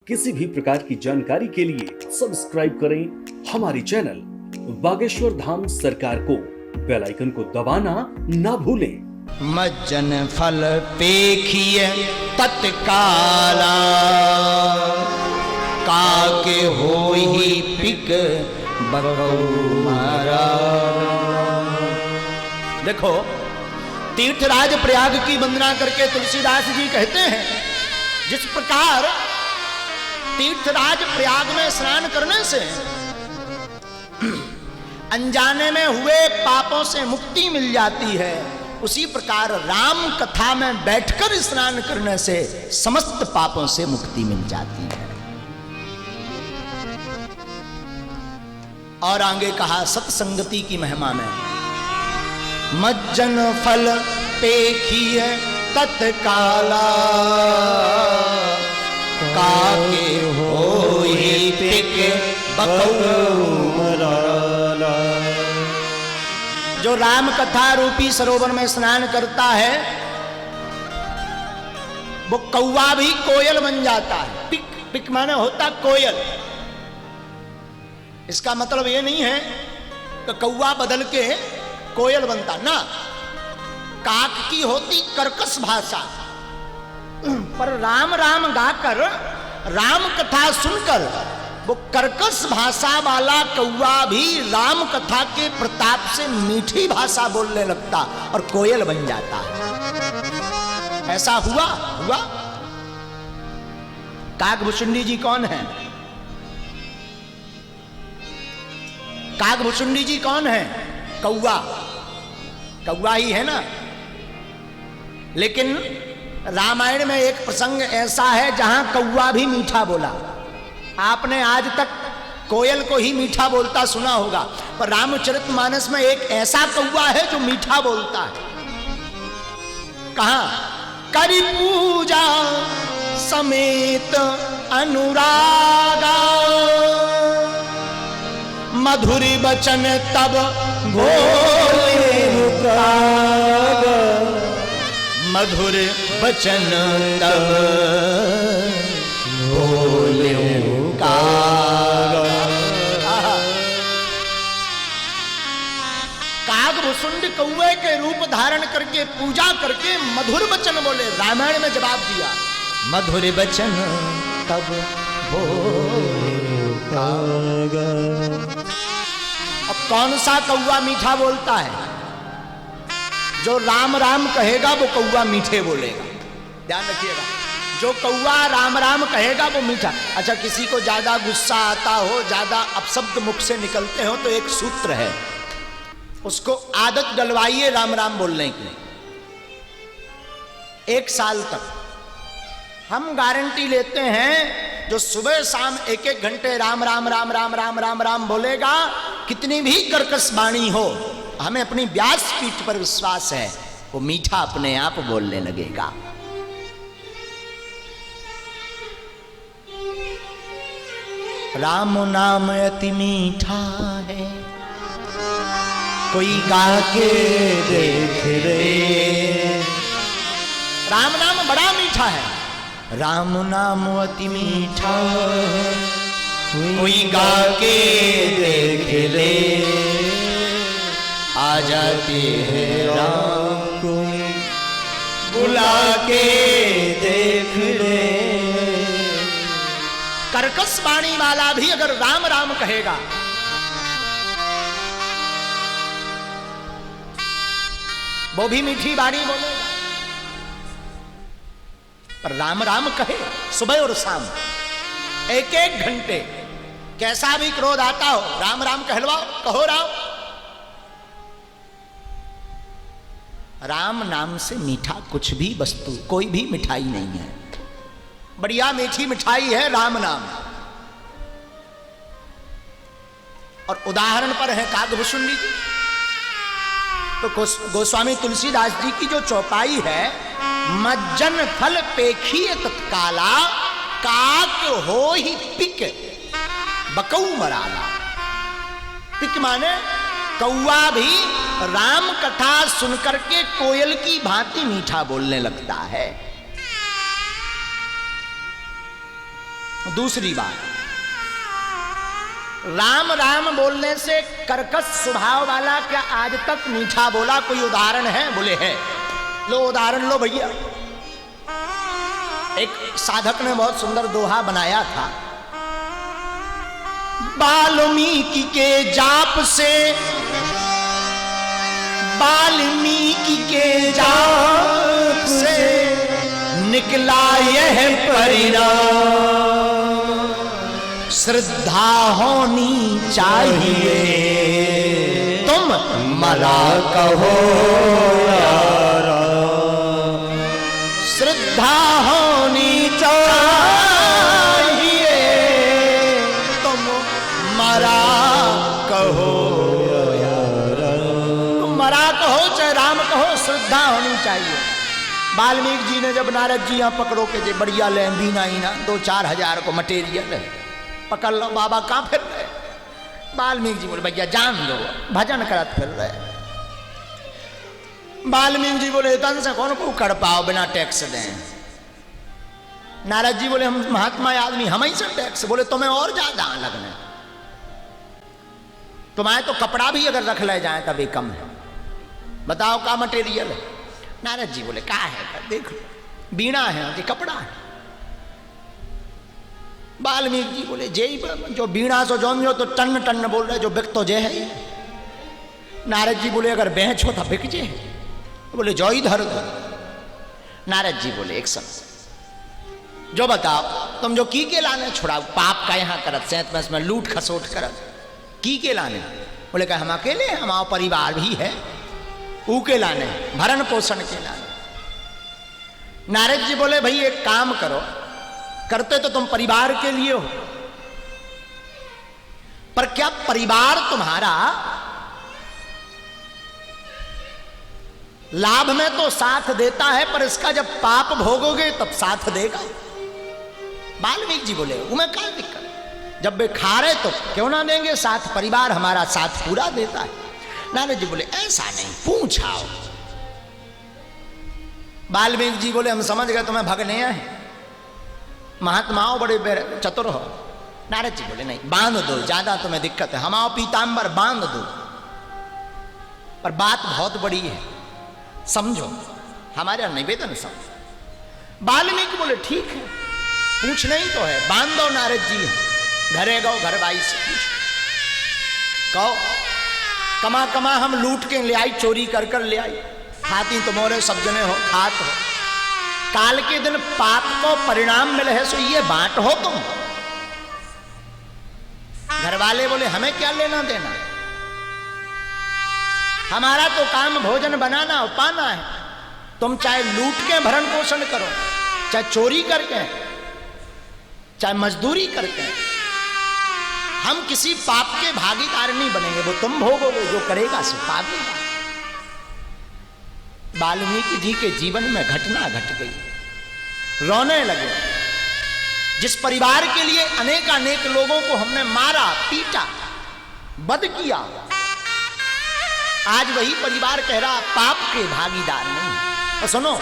किसी भी प्रकार की जानकारी के लिए सब्सक्राइब करें हमारी चैनल बागेश्वर धाम सरकार को। बेल आइकन को दबाना ना भूलें। मज्जन फल पेखिय तत्काला, काके होई पिक बकौमारा। देखो, तीर्थराज प्रयाग की वंदना करके तुलसीदास जी कहते हैं, जिस प्रकार तीर्थराज प्रयाग में स्नान करने से अनजाने में हुए पापों से मुक्ति मिल जाती है, उसी प्रकार राम कथा में बैठकर स्नान करने से समस्त पापों से मुक्ति मिल जाती है। और आगे कहा सत्संगति की महिमा में, मज्जन फल पेखिय तत्काला, काके होई पिक बकौमारा। जो राम कथा रूपी सरोवर में स्नान करता है, वो कौवा भी कोयल बन जाता है। पिक पिक माने होता कोयल। इसका मतलब ये नहीं है कि कौवा बदल के कोयल बनता ना। काक की होती कर्कश भाषा, पर राम राम गाकर, राम कथा सुनकर वो कर्कश भाषा वाला कौवा भी राम कथा के प्रताप से मीठी भाषा बोलने लगता और कोयल बन जाता है। ऐसा हुआ। काकभुसुंडी जी कौन है? काकभुसुंडी जी कौन है? कौवा ही है ना। लेकिन रामायण में एक प्रसंग ऐसा है जहां कौवा भी मीठा बोला। आपने आज तक कोयल को ही मीठा बोलता सुना होगा, पर रामचरितमानस में एक ऐसा कौवा है जो मीठा बोलता है। कहां? करी पूजा समेत अनुरागा, मधुर बचन तब बोले कागा, मधुर बचन तब बोले कागा। काकभुसुंड कौवे के रूप धारण करके पूजा करके मधुर वचन बोले। रामायण में जवाब दिया, मधुर वचन तब बोले कागा। अब कौन सा कौवा मीठा बोलता है? जो राम राम कहेगा वो कौवा मीठे बोलेगा। ध्यान रखिएगा, जो कौवा राम राम कहेगा वो मीठा। अच्छा, किसी को ज्यादा गुस्सा आता हो, ज्यादा अपशब्द मुख से निकलते हो, तो एक सूत्र है, उसको आदत डलवाइए राम राम बोलने की। 1 साल तक हम गारंटी लेते हैं, जो सुबह शाम 1-1 घंटे राम राम राम राम राम राम राम बोलेगा, कितनी भी कर्कश वाणी हो, हमें अपनी व्यासपीठ पर विश्वास है, वो मीठा अपने आप बोलने लगेगा। राम नाम अति मीठा है, कोई गा के देख रे। राम नाम बड़ा मीठा है। राम नाम अति मीठा है, कोई गा के देख ले। आ जाते हैं राम कोई बुला के देख ले। कर्कश वाणी वाला भी अगर राम राम कहेगा, वो भी मीठी वाणी बोलेगा। पर राम राम कहे सुबह और शाम 1-1 घंटे, कैसा भी क्रोध आता हो, राम राम कहलवाओ, कहो राम। राम नाम से मीठा कुछ भी वस्तु, कोई भी मिठाई नहीं है। बढ़िया मीठी मिठाई है राम नाम। और उदाहरण पर है काकभुसुंडी जी। तो गोस्वामी तुलसीदास जी की जो चौपाई है, मज्जन फल पेखिए तत्काला, काक हो ही पिक बकऊ मराला। पिक माने कौवा भी राम कथा सुनकर के कोयल की भांति मीठा बोलने लगता है। दूसरी बात, राम राम बोलने से कर्कश स्वभाव वाला क्या आज तक मीठा बोला? कोई उदाहरण है? बोले है। लो उदाहरण लो भैया। एक साधक ने बहुत सुंदर दोहा बनाया था, वाल्मीकि के जाप से, वाल्मीकि के जाप से निकला यह परिणाम, श्रद्धा होनी चाहिए, तुम मरा कहो यार, श्रद्धा होनी चाहिए, तुम मरा कहो यार, तुम मरा कहो चाहे राम कहो, श्रद्धा होनी चाहिए। वाल्मीकि जी ने जब नारद जी यहाँ पकड़ो के जे बढ़िया ले बीना ही ना 2-4 हजार को मटेरियल है, पकड़ लो बाबा कहाँ फिर रहे? वाल्मीकि जी बोले भैया जान दो, भजन करत फिर रहे। वाल्मीकि जी बोले तन से कौन को कर पाओ बिना टैक्स दें? नारद जी बोले हम महात्मा आदमी हम ही से टैक्स। बोले तुम्हें और ज्यादा लगने, तुम्हारे तो कपड़ा भी अगर रख ले जाए तभी कम है, बताओ का मटेरियल है? नारद जी बोले क्या है? देख लो बीणा है कि कपड़ा है? वाल्मीकि जी बोले जे जो बीणा सो जो तो टन टन बोल रहे, जो बिक तो जे है। नारद जी बोले अगर बेच हो तो बिक जे। बोले जो इधर दो। नारद जी बोले एक समय जो बताओ तुम जो की के लाने छुड़ाओ पाप का यहाँ करत सैत में इसमें लूट खसोट करत की के लाने? बोले कहा हम अकेले हैं, हमारा परिवार भी है, ऊ के लाने भरण पोषण के लाने। नारद जी बोले भाई एक काम करो, करते तो तुम परिवार के लिए हो, पर क्या परिवार तुम्हारा लाभ में तो साथ देता है, पर इसका जब पाप भोगोगे तब साथ देगा? वाल्मीकि जी बोले उमें क्या दिक्कत, जब वे खा रहे तो क्यों ना देंगे साथ, परिवार हमारा साथ पूरा देता है। नारद जी बोले ऐसा नहीं, पूछाओ। वाल्मीकि जी बोले हम समझ गए तुम्हें भगने हैं, महात्माओं बड़े चतुर हो। नारद जी बोले नहीं, बांध दो, ज्यादा तुम्हें दिक्कत है, हमारा पीताम्बर बांध दो, पर बात बहुत बड़ी है, समझो हमारा निवेदन समझो। वाल्मीकि बोले ठीक है, पूछना ही तो है, बांध दो। नारद जी घरे गो, घर बाई से पूछो, कहो कमा कमा हम लूट के ले आई, चोरी कर कर ले आई, खाती तुम्हारे सब जने हो, खात हो, काल के दिन पाप को परिणाम मिले है, सो ये बांट हो तुम। घर वाले बोले हमें क्या लेना देना, हमारा तो काम भोजन बनाना और पाना है, तुम चाहे लूट के भरण पोषण करो, चाहे चोरी करके, चाहे मजदूरी करके, हम किसी पाप के भागीदार नहीं बनेंगे, वो तुम भोगोगे, जो करेगा सो पागेगा। वाल्मीकि जी के जीवन में घटना घट गई, रोने लगे। जिस परिवार के लिए अनेक लोगों को हमने मारा, पीटा, बद किया, आज वही परिवार कह रहा पाप के भागीदार नहीं। और सुनो,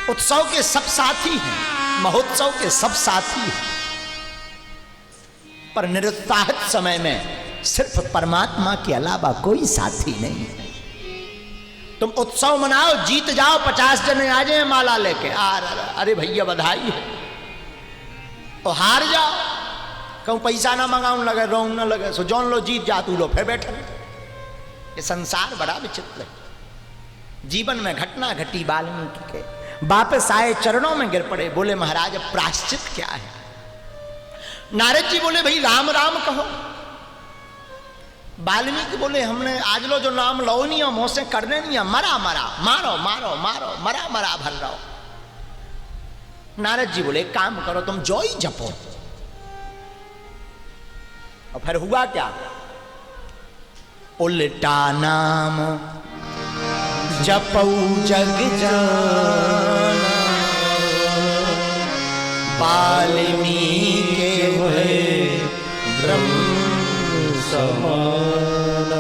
उत्सव के सब साथी हैं, महोत्सव के सब साथी हैं, पर निरुत्साहित समय में सिर्फ परमात्मा के अलावा कोई साथी नहीं है। तुम उत्सव मनाओ, जीत जाओ, 50 जने आ जाए माला लेके, अरे भैया बधाई है, और हार जाओ, कहूं पैसा ना मंगाऊं लगे, रोंग ना लगे, सो जौन लो जीत जा, तू लो फिर बैठे। ये संसार बड़ा विचित्र है। जीवन में घटना घटी, वाल्मीकि के वापस आए, चरणों में गिर पड़े, बोले महाराज अब प्रायश्चित क्या है? नारद जी बोले भाई राम राम कहो। वाल्मीकि बोले हमने आज लो जो नाम लो नहीं, मुंह से करने नहीं, मरा मरा, मारो मारो मारो, मरा मरा भर रहो। नारद जी बोले काम करो, तुम जो ही जपो। और फिर हुआ क्या? उल्टा नाम जपऊ जग जाना, वाल्मीकि हुए ब्रह्म समान।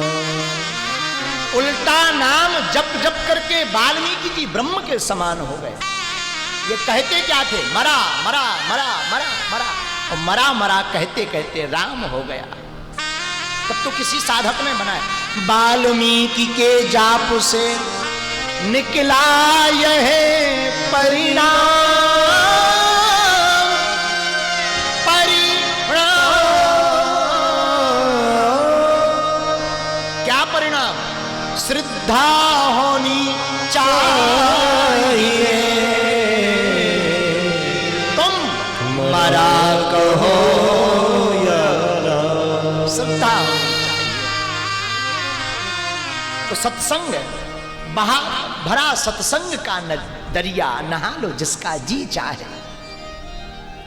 उल्टा नाम जप जप करके वाल्मीकि जी ब्रह्म के समान हो गए। ये कहते क्या थे? मरा मरा मरा मरा मरा, और मरा मरा कहते कहते राम हो गया। तब तो किसी साधक ने बनाया। वाल्मीकि के जाप से निकला यह परिणाम, क्या परिणाम? श्रद्धा होनी चाहिए, तुम मरा कहो या श्रद्धा होनी चाहिए। तो सत्संग बहा भरा सत्संग का दरिया, नहा लो जिसका जी चाहे।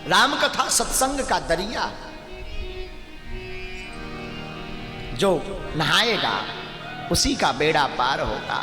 राम कथा सत्संग का दरिया, जो नहाएगा उसी का बेड़ा पार होगा।